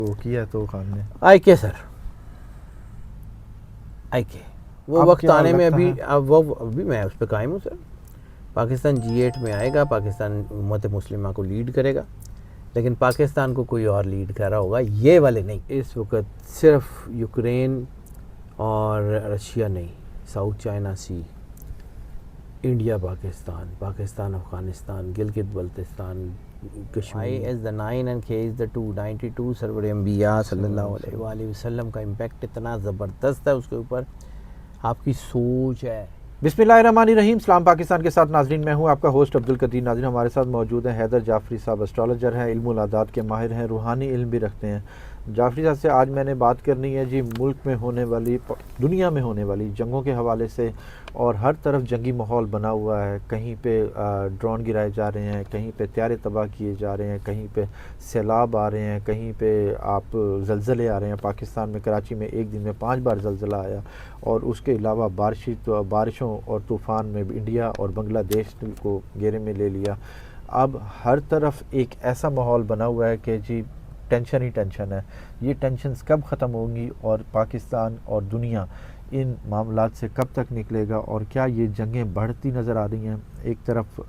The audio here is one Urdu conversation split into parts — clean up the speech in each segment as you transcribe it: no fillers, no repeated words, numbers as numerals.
وہ کیا تو خان نے آئی کے سر آئی کے وہ وقت آنے میں ابھی میں اس پہ قائم ہوں سر. پاکستان G8 میں آئے گا, پاکستان امت مسلمہ کو لیڈ کرے گا, لیکن پاکستان کو کوئی اور لیڈ کر رہا ہوگا, یہ والے نہیں. اس وقت صرف یوکرین اور رشیا نہیں, South China Sea, India Pakistan, Pakistan Afghanistan, Gilgit Baltistan, Kashmir is the 9 and K is the 2, 92 سرور انبیاء صلی اللہ علیہ وآلہ وسلم کا امپیکٹ اتنا زبردست ہے اس کے اوپر, آپ کی سوچ ہے. بسم اللہ الرحمن الرحیم. سلام پاکستان کے ساتھ ناظرین, میں ہوں آپ کا ہوسٹ عبدالقدیر. ناظرین ہمارے ساتھ موجود ہیں حیدر جعفری صاحب, اسٹرالوجر ہیں, علم العادات کے ماہر ہیں, روحانی علم بھی رکھتے ہیں. جعفری صاحب سے آج میں نے بات کرنی ہے جی ملک میں ہونے والی, دنیا میں ہونے والی جنگوں کے حوالے سے. اور ہر طرف جنگی ماحول بنا ہوا ہے, کہیں پہ ڈرون گرائے جا رہے ہیں, کہیں پہ طیارے تباہ کیے جا رہے ہیں, کہیں پہ سیلاب آ رہے ہیں, کہیں پہ آپ زلزلے آ رہے ہیں. پاکستان میں کراچی میں ایک دن میں 5 بار زلزلہ آیا, اور اس کے علاوہ بارشوں اور طوفان میں انڈیا اور بنگلہ دیش کو گھیرے میں لے لیا. اب ہر طرف ایک ایسا ماحول بنا ہوا ہے کہ جی ٹینشن ہی ٹینشن ہے. یہ ٹینشنز کب ختم ہوں گی, اور پاکستان اور دنیا ان معاملات سے کب تک نکلے گا, اور کیا یہ جنگیں بڑھتی نظر آ رہی ہیں؟ ایک طرف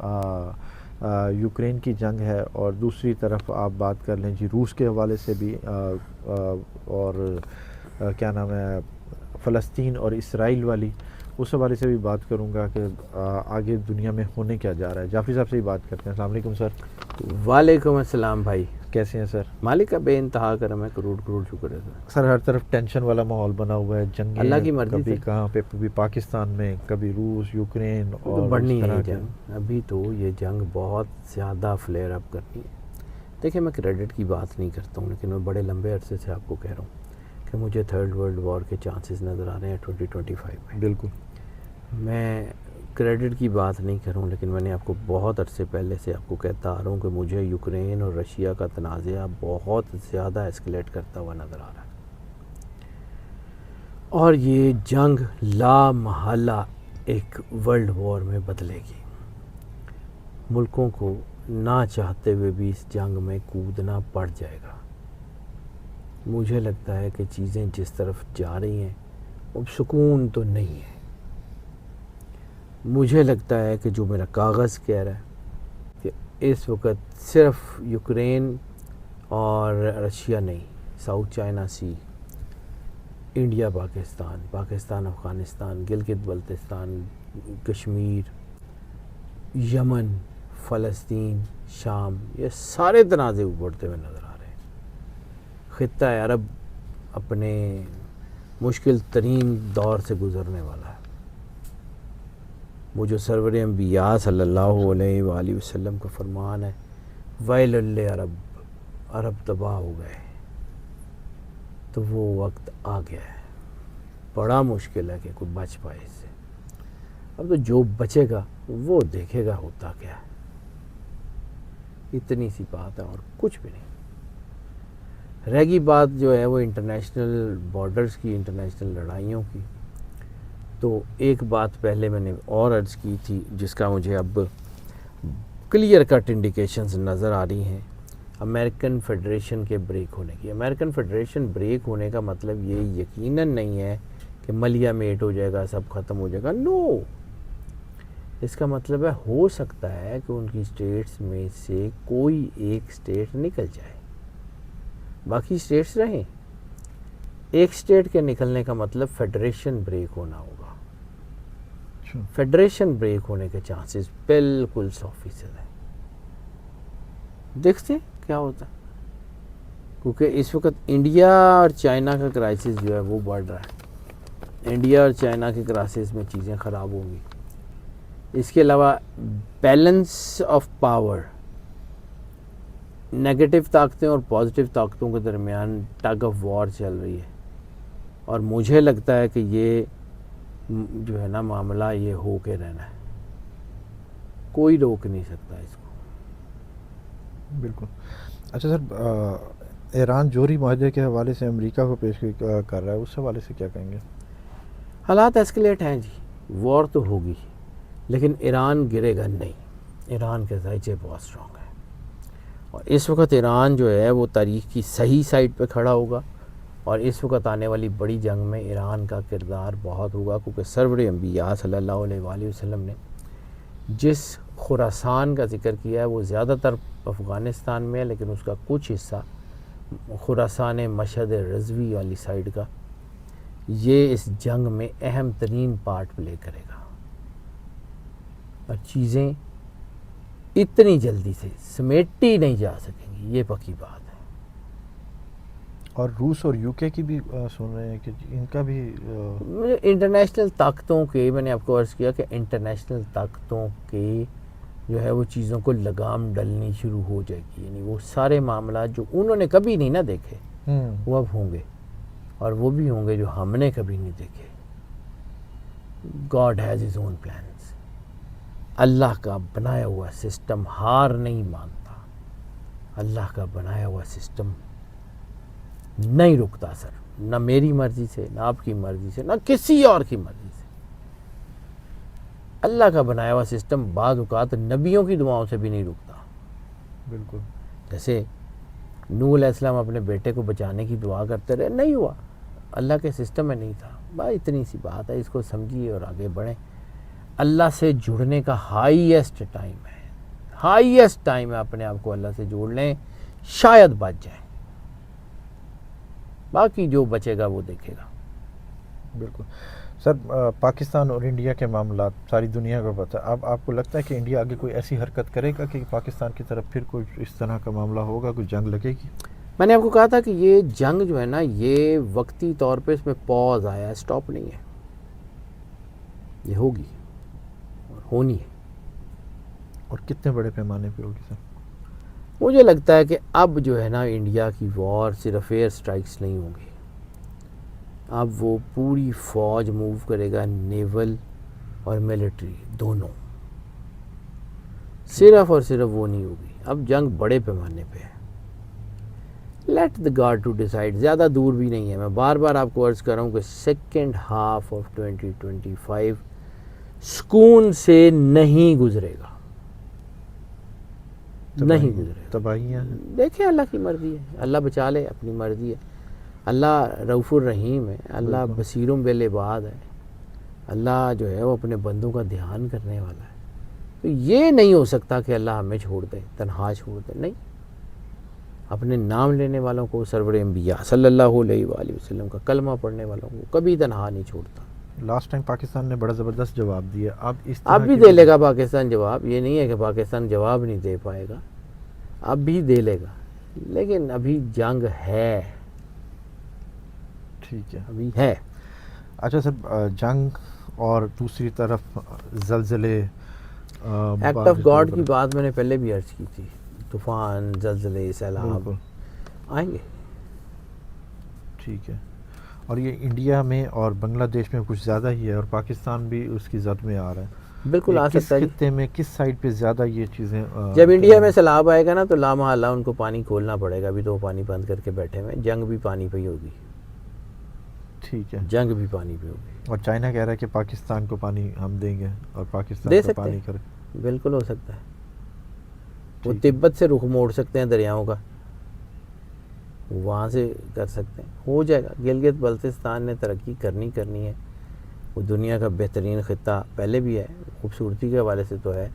یوکرین کی جنگ ہے, اور دوسری طرف آپ بات کر لیں جی روس کے حوالے سے بھی, اور کیا نام ہے فلسطین اور اسرائیل والی, اس حوالے سے بھی بات کروں گا کہ آگے دنیا میں ہونے کیا جا رہا ہے. جعفری صاحب سے ہی بات کرتے ہیں. السلام علیکم سر. وعلیکم السلام بھائی, کیسے ہیں سر؟ مالک کا بے انتہا کرم ہے, کروڑ کروڑ شکر ہے سر. سر ہر طرف ٹینشن والا ماحول بنا ہوا ہے, جنگیں اللہ کی مرضی کبھی سے. کہاں پہ, کبھی پاکستان میں, کبھی روس, یوکرین, تو اور بڑھنی اس ہے طرح یہ کے. جنگ, ابھی تو یہ جنگ بہت زیادہ فلیئر اپ کرنی ہے. دیکھیں میں کریڈٹ کی بات نہیں کرتا ہوں, لیکن میں بڑے لمبے عرصے سے آپ کو کہہ رہا ہوں کہ مجھے تھرڈ ورلڈ وار کے چانسز نظر آ رہے ہیں 2025 میں. بالکل. میں کریڈٹ کی بات نہیں کروں, لیکن میں نے آپ کو بہت عرصے پہلے سے آپ کو کہتا آ رہا ہوں کہ مجھے یوکرین اور رشیا کا تنازعہ بہت زیادہ ایسکلیٹ کرتا ہوا نظر آ رہا ہے, اور یہ جنگ لا محالہ ایک ورلڈ وار میں بدلے گی. ملکوں کو نہ چاہتے ہوئے بھی اس جنگ میں کودنا پڑ جائے گا. مجھے لگتا ہے کہ چیزیں جس طرف جا رہی ہیں اب سکون تو نہیں ہے. مجھے لگتا ہے کہ جو میرا کاغذ کہہ رہا ہے کہ اس وقت صرف یوکرین اور رشیا نہیں, South China Sea, India Pakistan, Pakistan Afghanistan, Gilgit Baltistan, Kashmir, یمن, فلسطین, شام, یہ سارے تنازع ابھرتے ہوئے نظر آ رہے ہیں. خطہ عرب اپنے مشکل ترین دور سے گزرنے والا ہے. وہ جو سرور انبیاء صلی اللہ علیہ وآلہ وسلم کا فرمان ہے, ویل للعرب, عرب تباہ ہو گئے, تو وہ وقت آ گیا ہے. بڑا مشکل ہے کہ کوئی بچ پائے اس سے. اب تو جو بچے گا وہ دیکھے گا ہوتا کیا ہے. اتنی سی بات ہے اور کچھ بھی نہیں. رہ گئی بات جو ہے وہ انٹرنیشنل بارڈرز کی, انٹرنیشنل لڑائیوں کی, تو ایک بات پہلے میں نے اور عرض کی تھی جس کا مجھے اب کلیئر کٹ انڈیکیشنز نظر آ رہی ہیں, امریکن فیڈریشن کے بریک ہونے کی. امریکن فیڈریشن بریک ہونے کا مطلب یہ یقیناً نہیں ہے کہ ملیا میٹ ہو جائے گا, سب ختم ہو جائے گا. نو, اس کا مطلب ہے ہو سکتا ہے کہ ان کی اسٹیٹس میں سے کوئی ایک اسٹیٹ نکل جائے, باقی اسٹیٹس رہیں. ایک اسٹیٹ کے نکلنے کا مطلب فیڈریشن بریک ہونا ہوگا. فیڈریشن بریک ہونے کے چانسز بالکل 100% ہیں. دیکھتے کیا ہوتا ہے, کیونکہ اس وقت انڈیا اور چائنا کا کرائسس جو ہے وہ بڑھ رہا ہے. انڈیا اور چائنا کے کرائسس میں چیزیں خراب ہوں گی. اس کے علاوہ بیلنس آف پاور, نیگیٹو طاقتیں اور پازیٹیو طاقتوں کے درمیان ٹگ آف وار چل رہی ہے, اور مجھے لگتا ہے کہ یہ جو ہے نا معاملہ یہ ہو کے رہنا ہے. کوئی روک نہیں سکتا اس کو. بالکل. اچھا سر, ایران جوہری معاہدے کے حوالے سے امریکہ کو پیش کر رہا ہے, اس حوالے سے کیا کہیں گے؟ حالات ایسکلیٹ ہیں جی, وار تو ہوگی, لیکن ایران گرے گا نہیں. ایران کے ذائچے بہت اسٹرانگ ہیں, اور اس وقت ایران جو ہے وہ تاریخ کی صحیح سائٹ پہ کھڑا ہوگا، اور اس وقت آنے والی بڑی جنگ میں ایران کا کردار بہت ہوگا، کیونکہ سرور انبیاء صلی اللہ علیہ وآلہ وسلم نے جس خراسان کا ذکر کیا ہے وہ زیادہ تر افغانستان میں ہے، لیکن اس کا کچھ حصہ خراسان مشہد رضوی والی سائڈ کا، یہ اس جنگ میں اہم ترین پارٹ پلے کرے گا، اور چیزیں اتنی جلدی سے سمیٹی نہیں جا سکیں گی، یہ پکی بات ہے۔ اور روس اور یو کے کی بھی سن رہے ہیں کہ ان کا بھی انٹرنیشنل طاقتوں کے، میں نے آپ کو عرض کیا کہ انٹرنیشنل طاقتوں کے جو ہے وہ چیزوں کو لگام ڈلنی شروع ہو جائے گی، یعنی وہ سارے معاملات جو انہوں نے کبھی نہیں نہ دیکھے وہ اب ہوں گے، اور وہ بھی ہوں گے جو ہم نے کبھی نہیں دیکھے۔ God has his own plans, اللہ کا بنایا ہوا سسٹم ہار نہیں مانتا، اللہ کا بنایا ہوا سسٹم نہیں رکتا سر، نہ میری مرضی سے، نہ آپ کی مرضی سے، نہ کسی اور کی مرضی سے۔ اللہ کا بنایا ہوا سسٹم بعض اوقات نبیوں کی دعاؤں سے بھی نہیں رکتا۔ بالکل جیسے نوح علیہ السلام اپنے بیٹے کو بچانے کی دعا کرتے رہے، نہیں ہوا، اللہ کے سسٹم میں نہیں تھا۔ بھائی اتنی سی بات ہے، اس کو سمجھیے اور آگے بڑھیں۔ اللہ سے جڑنے کا ہائیسٹ ٹائم ہے، ہائیسٹ ٹائم ہے، اپنے آپ کو اللہ سے جوڑ لیں، شاید بچ جائیں، باقی جو بچے گا وہ دیکھے گا۔ بالکل سر، پاکستان اور انڈیا کے معاملات ساری دنیا کو پتہ ہے، اب آپ کو لگتا ہے کہ انڈیا آگے کوئی ایسی حرکت کرے گا کہ پاکستان کی طرف پھر کوئی اس طرح کا معاملہ ہوگا، کوئی جنگ لگے گی؟ میں نے آپ کو کہا تھا کہ یہ جنگ جو ہے نا، یہ وقتی طور پہ اس میں پاز آیا ہے، سٹاپ نہیں ہے، یہ ہوگی اور ہونی ہے۔ اور کتنے بڑے پیمانے پہ ہوگی سر؟ مجھے لگتا ہے کہ اب جو ہے نا انڈیا کی وار صرف ایئر سٹرائکس نہیں ہوں گی، اب وہ پوری فوج موو کرے گا، نیول اور ملٹری دونوں، صرف اور صرف وہ نہیں ہوگی، اب جنگ بڑے پیمانے پہ ہے۔ Let the God to decide, زیادہ دور بھی نہیں ہے، میں بار بار آپ کو عرض کر رہا ہوں کہ سیکنڈ ہاف آف 2025 سکون سے نہیں گزرے گا، نہیں گزرے گا، تباہیاں ہیں۔ دیکھیں اللہ کی مرضی ہے، اللہ بچا لے، اپنی مرضی ہے، اللہ رؤوف الرحیم ہے، اللہ بصیر بالعباد ہے، اللہ جو ہے وہ اپنے بندوں کا دھیان کرنے والا ہے۔ تو یہ نہیں ہو سکتا کہ اللہ ہمیں چھوڑ دے، تنہا چھوڑ دے، نہیں، اپنے نام لینے والوں کو، سرور انبیاء صلی اللہ علیہ وآلہ وسلم کا کلمہ پڑھنے والوں کو کبھی تنہا نہیں چھوڑتا۔ لاسٹ ٹائم پاکستان نے بڑا زبردست جواب دیا، اب اس اب بھی دے لے گا پاکستان جواب، یہ نہیں ہے کہ پاکستان جواب نہیں دے پائے گا، اب بھی دے لے گا، لیکن ابھی جنگ ہے، ٹھیک ہے، ابھی ہے۔ اچھا سر، جنگ اور دوسری طرف زلزلے، ایکٹ آف گاڈ کی بات میں نے پہلے بھی عرض کی تھی، طوفان، زلزلے، سیلاب آئیں گے۔ ٹھیک ہے، اور یہ انڈیا میں اور بنگلہ دیش میں کچھ زیادہ ہی ہے، اور پاکستان بھی اس کی زد میں آ رہا ہے، بالکل آ کس سکتا ہے۔ خطے میں کس سائڈ پہ زیادہ یہ چیزیں جب انڈیا میں سیلاب آئے گا نا تو لامحالہ ان کو پانی کھولنا پڑے گا، ابھی تو وہ پانی بند کر کے بیٹھے ہوئے ہیں، جنگ بھی پانی پہ ہی ہوگی، ٹھیک ہے، جنگ بھی پانی پہ ہوگی۔ اور چائنا کہہ رہا ہے کہ پاکستان کو پانی ہم دیں گے اور پاکستان دے کو سکتے پانی ہیں، کرے، بالکل ہو سکتا ہے، وہ ٹھیک ہے۔ تبت سے رخ موڑ سکتے ہیں دریاؤں کا، وہاں سے کر سکتے ہیں، ہو جائے گا۔ گلگت بلتستان نے ترقی کرنی ہے، وہ دنیا کا بہترین خطہ پہلے بھی ہے، خوبصورتی کے حوالے سے تو ہے،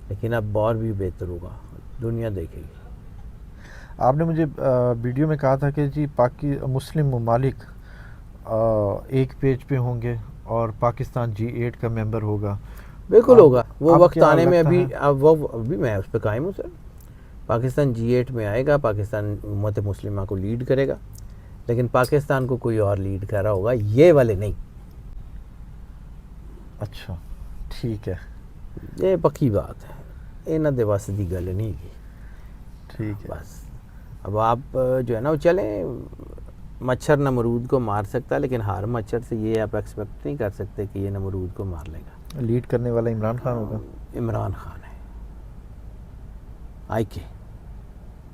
لیکن اب اور بھی بہتر ہوگا، دنیا دیکھے گی۔ آپ نے مجھے ویڈیو میں کہا تھا کہ جی مسلم ممالک ایک پیج پہ ہوں گے اور پاکستان G8 کا ممبر ہوگا، بالکل ہوگا، وہ اب وقت کیا آنے میں، لگتا ابھی میں اس پہ قائم ہوں سر، پاکستان G8 میں آئے گا، پاکستان امت مسلمہ کو لیڈ کرے گا، لیکن پاکستان کو کوئی اور لیڈ کر رہا ہوگا، یہ والے نہیں۔ اچھا ٹھیک ہے، یہ پکی بات ہے، انہاں دے واسطے دی گل نہیں کی، ٹھیک ہے، بس اب آپ جو ہے نا وہ چلیں، مچھر نمرود کو مار سکتا ہے، لیکن ہر مچھر سے یہ آپ ایکسپیکٹ نہیں کر سکتے کہ یہ نمرود کو مار لے گا۔ لیڈ کرنے والا عمران خان ہوگا، عمران خان ہے، آئی کے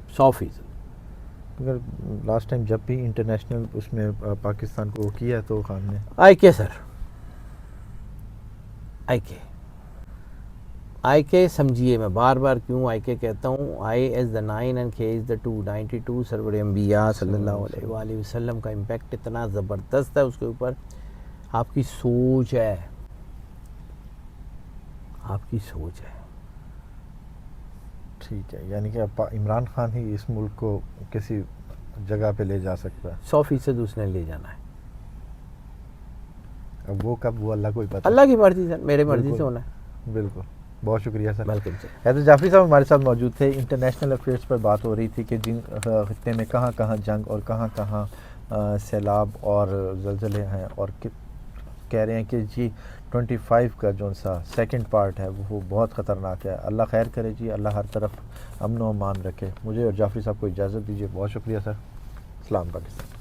100%۔ اگر لاسٹ ٹائم جب بھی انٹرنیشنل اس میں پاکستان کو کیا ہے تو خان نے، آئی کے سر، آئی کے۔ آئی کے سمجھیے، میں بار بار کیوں آئی کے کہتا ہوں، آئی از دا 9 اینڈ کے از دا 2، 92 سرور انبیاء صلی اللہ علیہ وآلہ وسلم کا امپیکٹ اتنا زبردست ہے اس کے اوپر. آپ کی سوچ ہے، آپ کی سوچ ہے. ٹھیک ہے، یعنی کہ عمران خان ہی اس ملک کو کسی جگہ پہ لے جا سکتا ہے. 100% اس نے لے جانا ہے. اب وہ کب، وہ اللہ کو ہی پتہ. اللہ کی مرضی سر، میرے مرضی سے ہونا ہے. بالکل. بہت شکریہ sir. Welcome sir. Haider Jafri صاحب ہمارے ساتھ موجود تھے. انٹرنیشنل افیئرس پر بات ہو رہی تھی کہ جن خطے میں کہاں کہاں جنگ اور کہاں کہاں سیلاب اور زلزلے ہیں، اور کہہ رہے ہیں کہ جی 25 کا جو سا سیکنڈ پارٹ ہے وہ بہت خطرناک ہے. اللہ خیر کرے جی، اللہ ہر طرف امن و امان رکھے. مجھے اور جعفری صاحب کو اجازت دیجیے. بہت شکریہ سر. اسلام پاکستان.